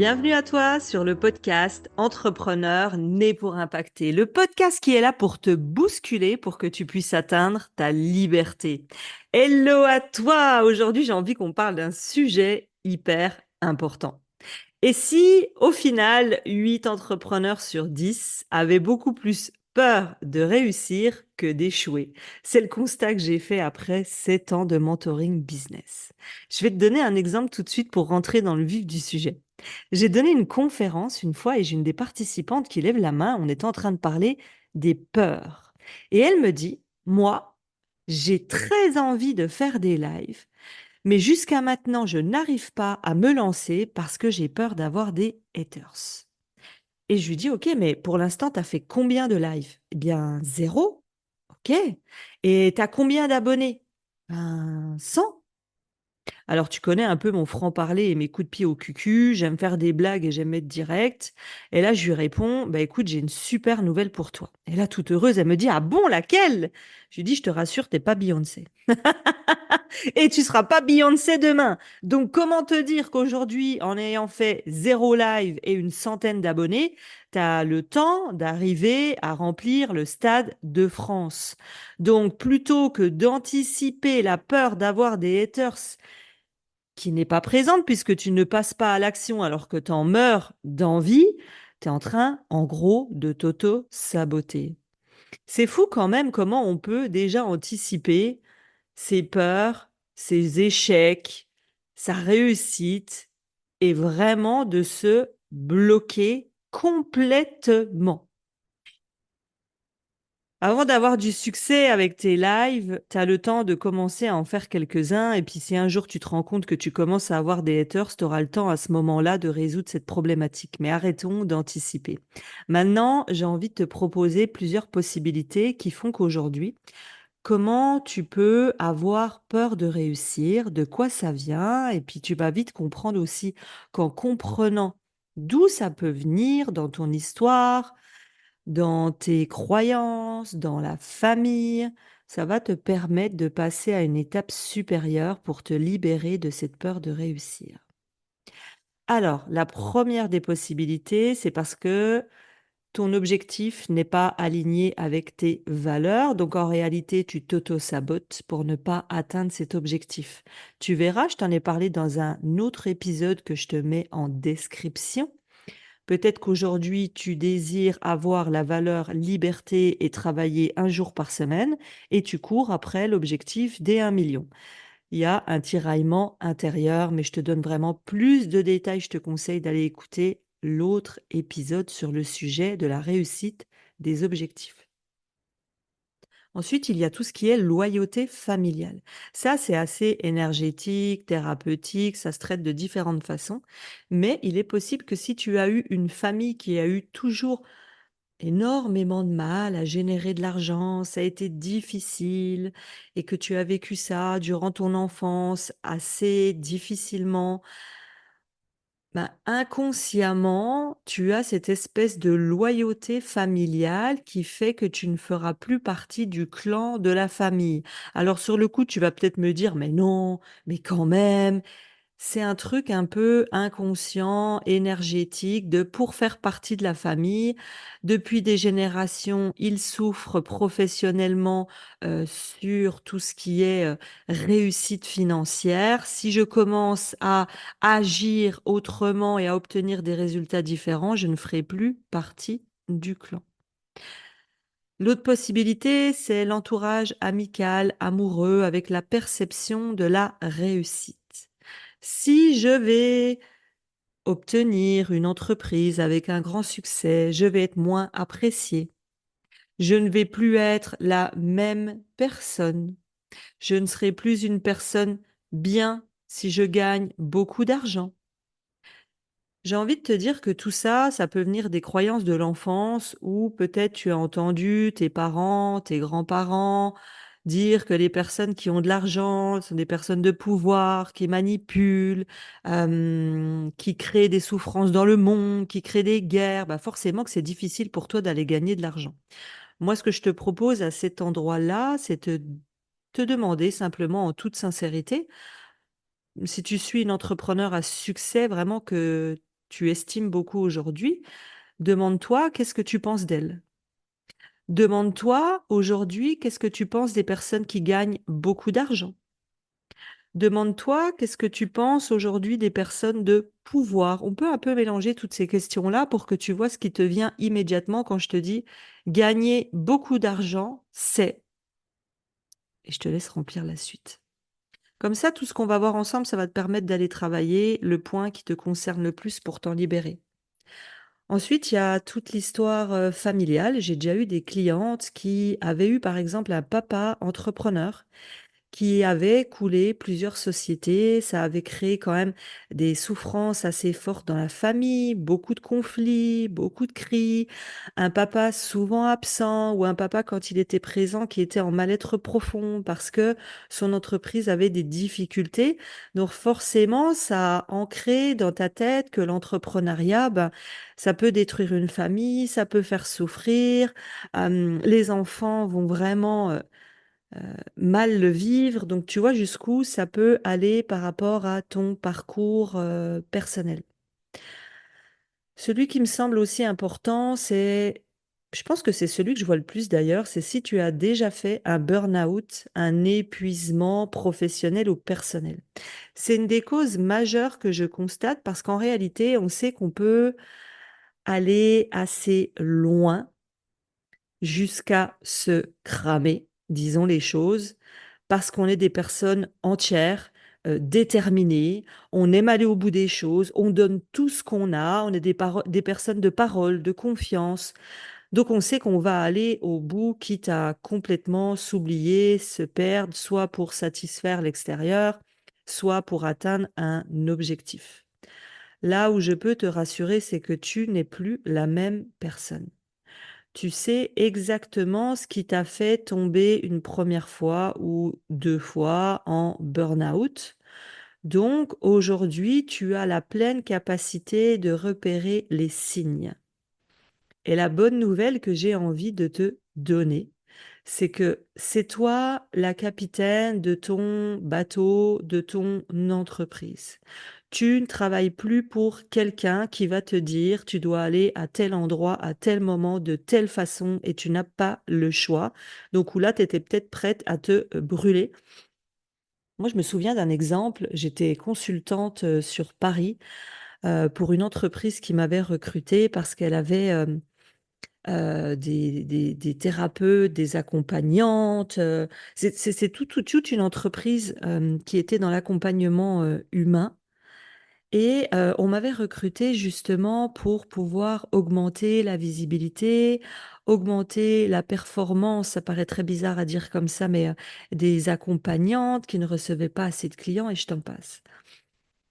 Bienvenue à toi sur le podcast Entrepreneur né pour impacter, le podcast qui est là pour te bousculer pour que tu puisses atteindre ta liberté. Hello à toi! Aujourd'hui, j'ai envie qu'on parle d'un sujet hyper important. Et si, au final, 8 entrepreneurs sur 10 avaient beaucoup plus peur de réussir que d'échouer? C'est le constat que j'ai fait après 7 ans de mentoring business. Je vais te donner un exemple tout de suite pour rentrer dans le vif du sujet. J'ai donné une conférence une fois et j'ai une des participantes qui lève la main. On était en train de parler des peurs. Et elle me dit, moi, j'ai très envie de faire des lives, mais jusqu'à maintenant, je n'arrive pas à me lancer parce que j'ai peur d'avoir des haters. Et je lui dis, OK, mais pour l'instant, tu as fait combien de lives? Eh bien, zéro. OK. Et tu as combien d'abonnés? Ben, 100. Alors, tu connais un peu mon franc-parler et mes coups de pied au cucu. J'aime faire des blagues et j'aime être direct. Et là, je lui réponds, bah écoute, j'ai une super nouvelle pour toi. Et là, toute heureuse, elle me dit, ah bon, laquelle? Je lui dis, je te rassure, t'es pas Beyoncé. Et tu seras pas Beyoncé demain. Donc, comment te dire qu'aujourd'hui, en ayant fait zéro live et une centaine d'abonnés, tu as le temps d'arriver à remplir le Stade de France. Donc, plutôt que d'anticiper la peur d'avoir des haters qui n'est pas présente puisque tu ne passes pas à l'action alors que tu en meurs d'envie, tu es en train, en gros, de t'auto-saboter. C'est fou quand même comment on peut déjà anticiper ses peurs, ses échecs, sa réussite et vraiment de se bloquer complètement. Avant d'avoir du succès avec tes lives, tu as le temps de commencer à en faire quelques-uns. Et puis, si un jour tu te rends compte que tu commences à avoir des haters, tu auras le temps à ce moment-là de résoudre cette problématique. Mais arrêtons d'anticiper. Maintenant, j'ai envie de te proposer plusieurs possibilités qui font qu'aujourd'hui, comment tu peux avoir peur de réussir, de quoi ça vient, et puis tu vas vite comprendre aussi qu'en comprenant d'où ça peut venir dans ton histoire, dans tes croyances, dans la famille, ça va te permettre de passer à une étape supérieure pour te libérer de cette peur de réussir. Alors, la première des possibilités, c'est parce que ton objectif n'est pas aligné avec tes valeurs, donc en réalité, tu t'auto-sabotes pour ne pas atteindre cet objectif. Tu verras, je t'en ai parlé dans un autre épisode que je te mets en description. Peut-être qu'aujourd'hui, tu désires avoir la valeur liberté et travailler un jour par semaine et tu cours après l'objectif des 1 million. Il y a un tiraillement intérieur, mais je te donne vraiment plus de détails. Je te conseille d'aller écouter l'autre épisode sur le sujet de la réussite des objectifs. Ensuite, il y a tout ce qui est loyauté familiale. Ça, c'est assez énergétique, thérapeutique, ça se traite de différentes façons. Mais il est possible que si tu as eu une famille qui a eu toujours énormément de mal à générer de l'argent, ça a été difficile et que tu as vécu ça durant ton enfance assez difficilement, ben, inconsciemment, tu as cette espèce de loyauté familiale qui fait que tu ne feras plus partie du clan de la famille. Alors sur le coup, tu vas peut-être me dire, mais non, mais quand même, c'est un truc un peu inconscient, énergétique, de pour faire partie de la famille. Depuis des générations, ils souffrent professionnellement sur tout ce qui est réussite financière. Si je commence à agir autrement et à obtenir des résultats différents, je ne ferai plus partie du clan. L'autre possibilité, c'est l'entourage amical, amoureux, avec la perception de la réussite. Si je vais obtenir une entreprise avec un grand succès, je vais être moins appréciée. Je ne vais plus être la même personne. Je ne serai plus une personne bien si je gagne beaucoup d'argent. J'ai envie de te dire que tout ça, ça peut venir des croyances de l'enfance où peut-être tu as entendu tes parents, tes grands-parents dire que les personnes qui ont de l'argent sont des personnes de pouvoir, qui manipulent, qui créent des souffrances dans le monde, qui créent des guerres. Bah forcément que c'est difficile pour toi d'aller gagner de l'argent. Moi, ce que je te propose à cet endroit-là, c'est te demander simplement en toute sincérité, si tu suis une entrepreneur à succès, vraiment que tu estimes beaucoup aujourd'hui, demande-toi qu'est-ce que tu penses d'elle. Demande-toi aujourd'hui qu'est-ce que tu penses des personnes qui gagnent beaucoup d'argent. Demande-toi qu'est-ce que tu penses aujourd'hui des personnes de pouvoir. On peut un peu mélanger toutes ces questions-là pour que tu vois ce qui te vient immédiatement quand je te dis gagner beaucoup d'argent, c'est. Et je te laisse remplir la suite. Comme ça, tout ce qu'on va voir ensemble, ça va te permettre d'aller travailler le point qui te concerne le plus pour t'en libérer. Ensuite, il y a toute l'histoire familiale. J'ai déjà eu des clientes qui avaient eu, par exemple, un papa entrepreneur qui avait coulé plusieurs sociétés. Ça avait créé quand même des souffrances assez fortes dans la famille, beaucoup de conflits, beaucoup de cris, un papa souvent absent ou un papa quand il était présent qui était en mal-être profond parce que son entreprise avait des difficultés. Donc forcément, ça a ancré dans ta tête que l'entrepreneuriat, ben, ça peut détruire une famille, ça peut faire souffrir. Les enfants vont vraiment mal le vivre. Donc, tu vois jusqu'où ça peut aller par rapport à ton parcours personnel. Celui qui me semble aussi important, je pense que c'est celui que je vois le plus d'ailleurs, c'est si tu as déjà fait un burn-out, un épuisement professionnel ou personnel. C'est une des causes majeures que je constate parce qu'en réalité, on sait qu'on peut aller assez loin jusqu'à se cramer, disons les choses, parce qu'on est des personnes entières, déterminées, on aime aller au bout des choses, on donne tout ce qu'on a, on est des personnes de parole, de confiance. Donc on sait qu'on va aller au bout, quitte à complètement s'oublier, se perdre, soit pour satisfaire l'extérieur, soit pour atteindre un objectif. Là où je peux te rassurer, c'est que tu n'es plus la même personne. Tu sais exactement ce qui t'a fait tomber une première fois ou deux fois en burn-out. Donc aujourd'hui, tu as la pleine capacité de repérer les signes. Et la bonne nouvelle que j'ai envie de te donner, c'est que c'est toi la capitaine de ton bateau, de ton entreprise. Tu ne travailles plus pour quelqu'un qui va te dire tu dois aller à tel endroit, à tel moment, de telle façon, et tu n'as pas le choix. Donc où là, tu étais peut-être prête à te brûler. Moi, je me souviens d'un exemple. J'étais consultante sur Paris pour une entreprise qui m'avait recrutée parce qu'elle avait des thérapeutes, des accompagnantes. C'est toute une entreprise qui était dans l'accompagnement humain. Et on m'avait recruté justement pour pouvoir augmenter la visibilité, augmenter la performance, ça paraît très bizarre à dire comme ça, mais des accompagnantes qui ne recevaient pas assez de clients et je t'en passe.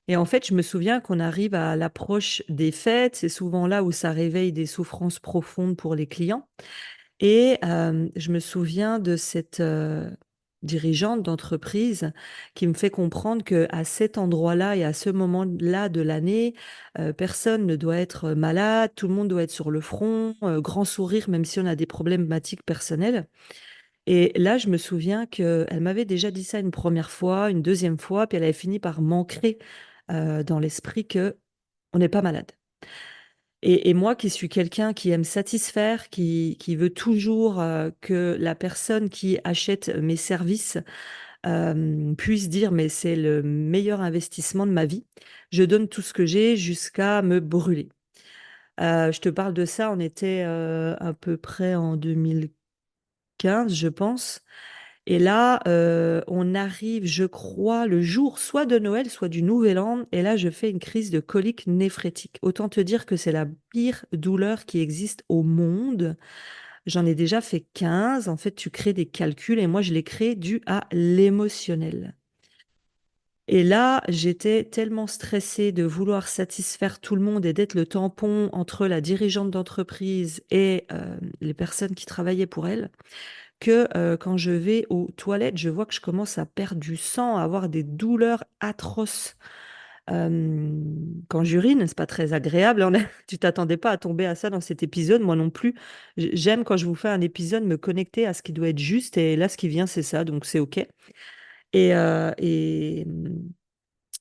Et en fait, je me souviens qu'on arrive à l'approche des fêtes, c'est souvent là où ça réveille des souffrances profondes pour les clients. Et je me souviens de cette dirigeante d'entreprise qui me fait comprendre que à cet endroit-là et à ce moment-là de l'année, personne ne doit être malade, tout le monde doit être sur le front, grand sourire, même si on a des problématiques personnelles. Et là, je me souviens qu'elle m'avait déjà dit ça une première fois, une deuxième fois, puis elle avait fini par m'ancrer dans l'esprit que on n'est pas malade. Et moi qui suis quelqu'un qui aime satisfaire, qui veut toujours que la personne qui achète mes services puisse dire mais c'est le meilleur investissement de ma vie, je donne tout ce que j'ai jusqu'à me brûler. Je te parle de ça, on était à peu près en 2015, je pense. Et là, on arrive, je crois, le jour soit de Noël, soit du Nouvel An. Et là, je fais une crise de colique néphrétique. Autant te dire que c'est la pire douleur qui existe au monde. J'en ai déjà fait 15. En fait, tu crées des calculs et moi, je les crée dû à l'émotionnel. Et là, j'étais tellement stressée de vouloir satisfaire tout le monde et d'être le tampon entre la dirigeante d'entreprise et les personnes qui travaillaient pour elle que quand je vais aux toilettes, je vois que je commence à perdre du sang, à avoir des douleurs atroces. Quand j'urine, c'est pas très agréable. Tu t'attendais pas à tomber à ça dans cet épisode, moi non plus. J'aime quand je vous fais un épisode me connecter à ce qui doit être juste et là ce qui vient c'est ça, donc c'est ok. Et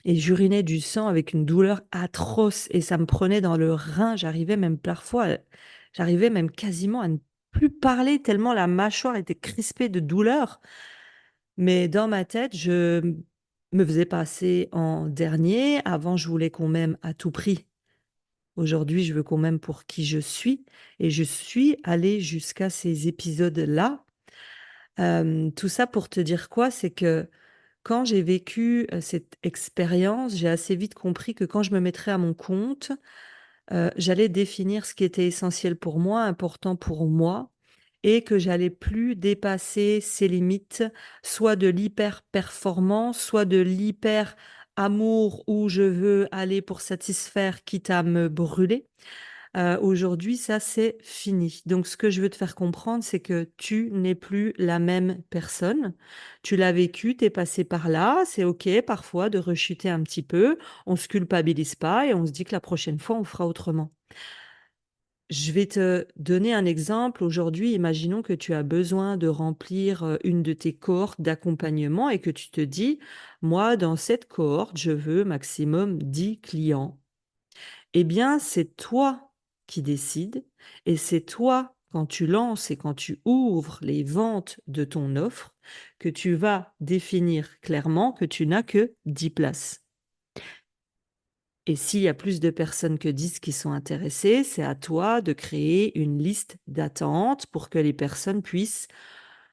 et j'urinais du sang avec une douleur atroce et ça me prenait dans le rein. J'arrivais même parfois, j'arrivais même quasiment à ne plus parler tellement la mâchoire était crispée de douleur. Mais dans ma tête, je me faisais passer en dernier. Avant, je voulais qu'on m'aime à tout prix. Aujourd'hui, je veux qu'on m'aime pour qui je suis. Et je suis allée jusqu'à ces épisodes-là. Tout ça pour te dire quoi? C'est que quand j'ai vécu cette expérience, j'ai assez vite compris que quand je me mettrais à mon compte, j'allais définir ce qui était essentiel pour moi, important pour moi, et que j'allais plus dépasser ces limites, soit de l'hyper-performance, soit de l'hyper-amour où je veux aller pour satisfaire, quitte à me brûler. Aujourd'hui, ça, c'est fini. Donc, ce que je veux te faire comprendre, c'est que tu n'es plus la même personne. Tu l'as vécu, tu es passé par là. C'est OK parfois de rechuter un petit peu. On se culpabilise pas et on se dit que la prochaine fois, on fera autrement. Je vais te donner un exemple. Aujourd'hui, imaginons que tu as besoin de remplir une de tes cohortes d'accompagnement et que tu te dis, moi, dans cette cohorte, je veux maximum 10 clients. Eh bien, c'est toi qui décides et c'est toi, quand tu lances et quand tu ouvres les ventes de ton offre, que tu vas définir clairement que tu n'as que 10 places. Et s'il y a plus de personnes que 10 qui sont intéressées, c'est à toi de créer une liste d'attente pour que les personnes puissent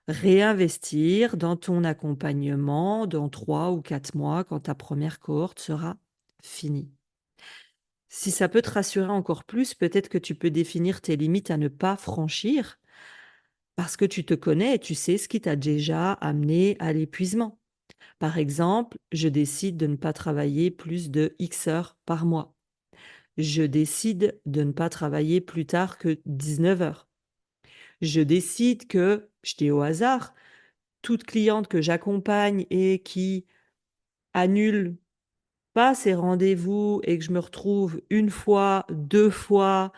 réinvestir dans ton accompagnement dans 3 ou 4 mois quand ta première cohorte sera finie. Si ça peut te rassurer encore plus, peut-être que tu peux définir tes limites à ne pas franchir parce que tu te connais et tu sais ce qui t'a déjà amené à l'épuisement. Par exemple, je décide de ne pas travailler plus de X heures par mois. Je décide de ne pas travailler plus tard que 19 heures. Je décide que, je dis au hasard, toute cliente que j'accompagne et qui annule pas ses rendez-vous et que je me retrouve une fois, deux fois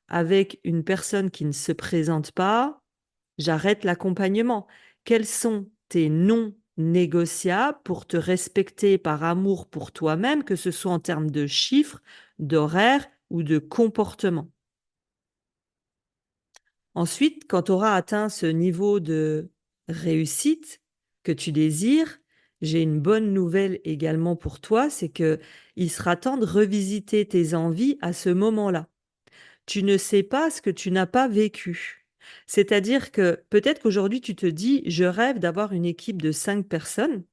avec une personne qui ne se présente pas, j'arrête l'accompagnement. Quels sont tes non négociables pour te respecter par amour pour toi-même, que ce soit en termes de chiffres, d'horaire ou de comportement? Ensuite, quand tu auras atteint ce niveau de réussite que tu désires, j'ai une bonne nouvelle également pour toi, c'est que il sera temps de revisiter tes envies à ce moment-là. Tu ne sais pas ce que tu n'as pas vécu. C'est-à-dire que peut-être qu'aujourd'hui tu te dis, je rêve d'avoir une équipe de 5 personnes.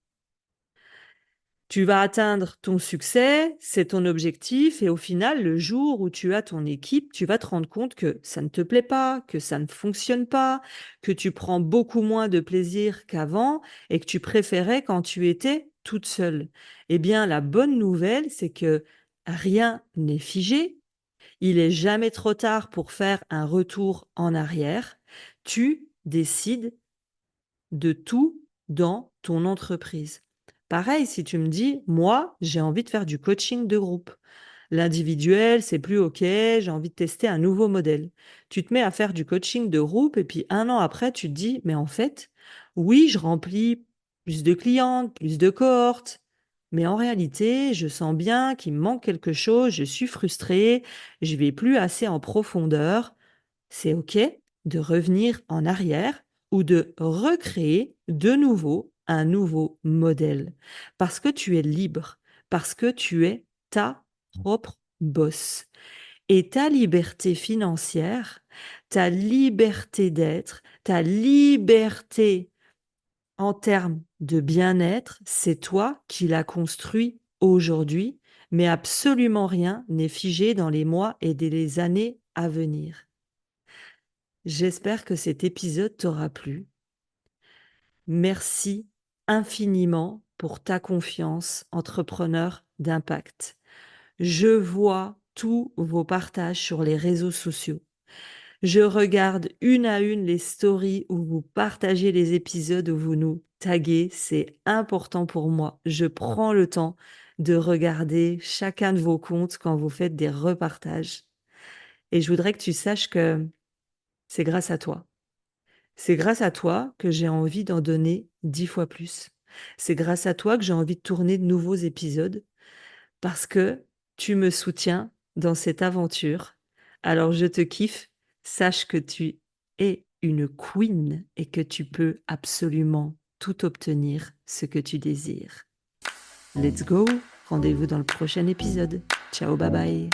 Tu vas atteindre ton succès, c'est ton objectif, et au final, le jour où tu as ton équipe, tu vas te rendre compte que ça ne te plaît pas, que ça ne fonctionne pas, que tu prends beaucoup moins de plaisir qu'avant et que tu préférais quand tu étais toute seule. Eh bien, la bonne nouvelle, c'est que rien n'est figé. Il est jamais trop tard pour faire un retour en arrière. Tu décides de tout dans ton entreprise. Pareil, si tu me dis, moi, j'ai envie de faire du coaching de groupe. L'individuel, c'est plus OK, j'ai envie de tester un nouveau modèle. Tu te mets à faire du coaching de groupe et puis un an après, tu te dis, mais en fait, oui, je remplis plus de clientes, plus de cohortes, mais en réalité, je sens bien qu'il me manque quelque chose, je suis frustrée, je vais plus assez en profondeur. C'est OK de revenir en arrière ou de recréer de nouveau un nouveau modèle parce que tu es libre, parce que tu es ta propre boss. Et ta liberté financière, ta liberté d'être, ta liberté en termes de bien-être, c'est toi qui l'as construit aujourd'hui, mais absolument rien n'est figé dans les mois et les années à venir. J'espère que cet épisode t'aura plu. Merci infiniment pour ta confiance, entrepreneur d'impact. Je vois tous vos partages sur les réseaux sociaux. Je regarde une à une les stories où vous partagez les épisodes, où vous nous taguez. C'est important pour moi. Je prends le temps de regarder chacun de vos comptes quand vous faites des repartages. Et je voudrais que tu saches que c'est grâce à toi. C'est grâce à toi que j'ai envie d'en donner 10 fois plus. C'est grâce à toi que j'ai envie de tourner de nouveaux épisodes. parce que tu me soutiens dans cette aventure. Alors je te kiffe. Sache que tu es une queen et que tu peux absolument tout obtenir ce que tu désires. Let's go. Rendez-vous dans le prochain épisode. Ciao, bye bye.